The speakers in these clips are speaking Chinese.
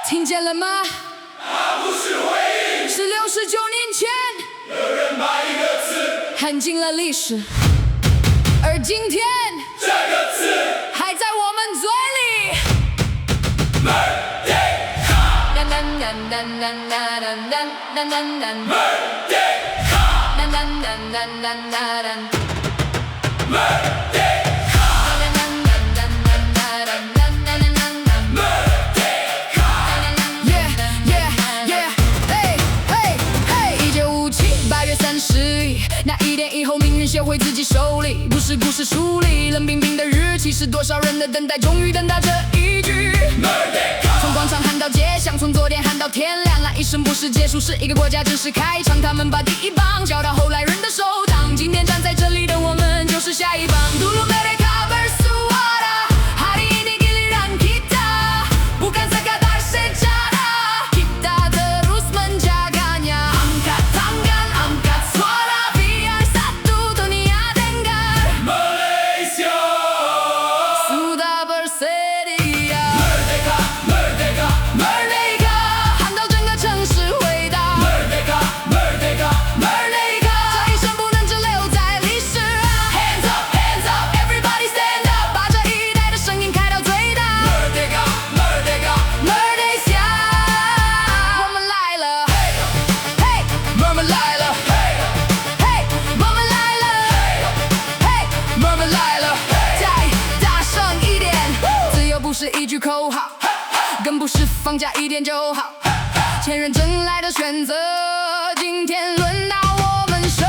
听见了吗？那不是回忆，是69年前有人把一个词喊进了历史，而今天这个词还在我们嘴里。Merdeka， 1957，8月31，那一天以后，命运写回自己手里，不是故事书里冷冰冰的日期，是多少人的等待，终于等到这一句。从广场喊到街巷，从昨天喊到天亮，那一生不是结束，是一个国家只是开场。他们把第一棒交到后来人的手上，今天站在这里的我们就是下一棒。Dulu mereka bersuara, hari ini giliran kita, bukan sekadar sejarah, kita terus menjaganya. Angkat tangan, angkat suara, biar satu dunia dengar. Malaysia Sudah bersedia. Merdeka Merdeka Merdeka， 喊到整个城市回答。Merdeka Merdeka Merdeka， 这一生不能只留在历史啊。Hands up, hands up, everybody stand up， 把这一代的声音开到最大。Merdeka Merdeka Merdeka， 我们来了，嘿，我们来了，嘿，我们来了，嘿，我们来了，再大声一点。自由不是一句口号，更不是放假一天就好。千人争来的选择，今天轮到我们守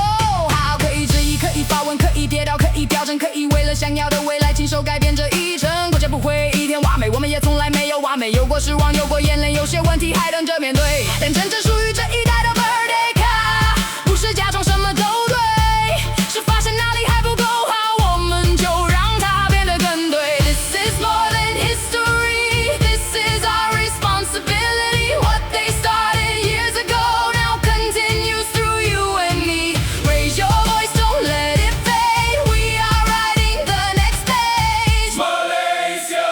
好。可以质疑，可以发问，可以跌倒，可以调整，可以为了想要的未来亲手改变这一生。国家不会一天完美，我们也从来没有完美，有过失望，有过眼泪，有些问题还等着面对。但真正属于这一代的 Merdeka， 不是假装什么都对，是发现哪里还不够好，我们就让它变得更对。This is more than history, this is our responsibility. What they started years ago now continues through you and me. Raise your voice, don't let it fade. We are writing the next page. Malaysia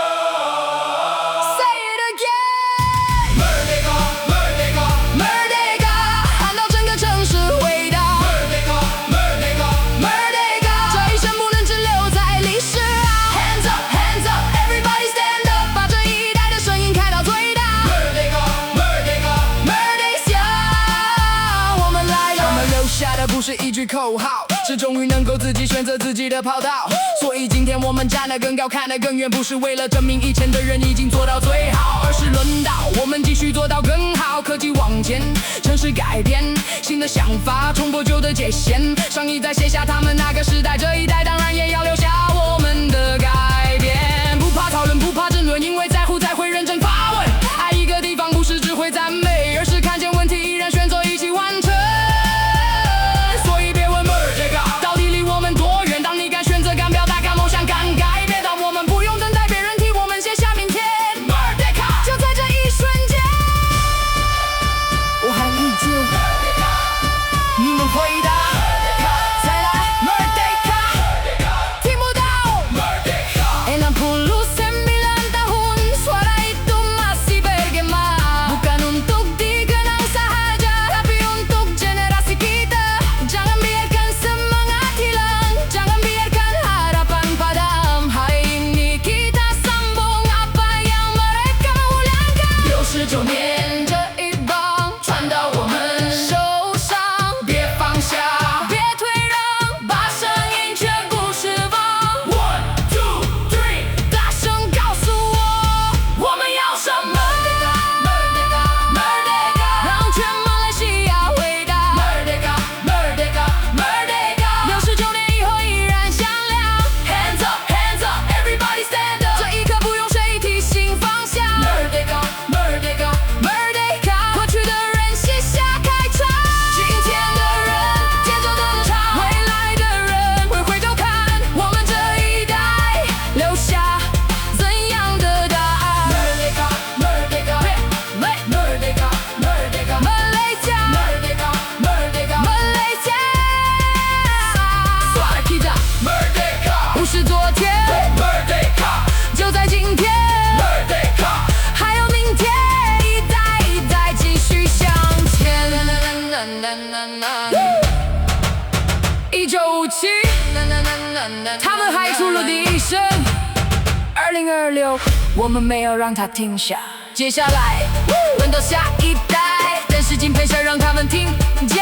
Say it again. Merdeka Merdeka Merdeka， 喊到整个城市回答。Merdeka Merdeka Merdeka， 这一生不能只留在历史啊。Hands up, hands up, everybody stand up， 把这一代的声音开到最大。Merdeka Merdeka Merdeka， 我们来了。他们留下的不是一句口号，是终于能够自己选择自己的跑道。所以今天我们站得更高，看得更远，不是为了证明以前的人已经做到最好，而是轮到我们继续做到更好。科技往前，城市改变，新的想法冲破旧的界限。上一代写下他们那个时代，这一代当然也要留下我们的改变。不怕讨论，不怕争论，因为在乎才会认真发问。爱一个地方不是只会赞美，而是看见问题依然选择一起完成。所以别问 Merdeka 到底离我们多远，当你敢选择，敢表达，敢梦想，敢改变，当我们不用等待别人替我们写下明天。Merdeka 就在这一瞬间，我喊一句，你们回答，再来 Merdeka。1957，他们还出了第一声。2026，我们没有让它停下。接下来轮到下一代，但是金配上让他们听见。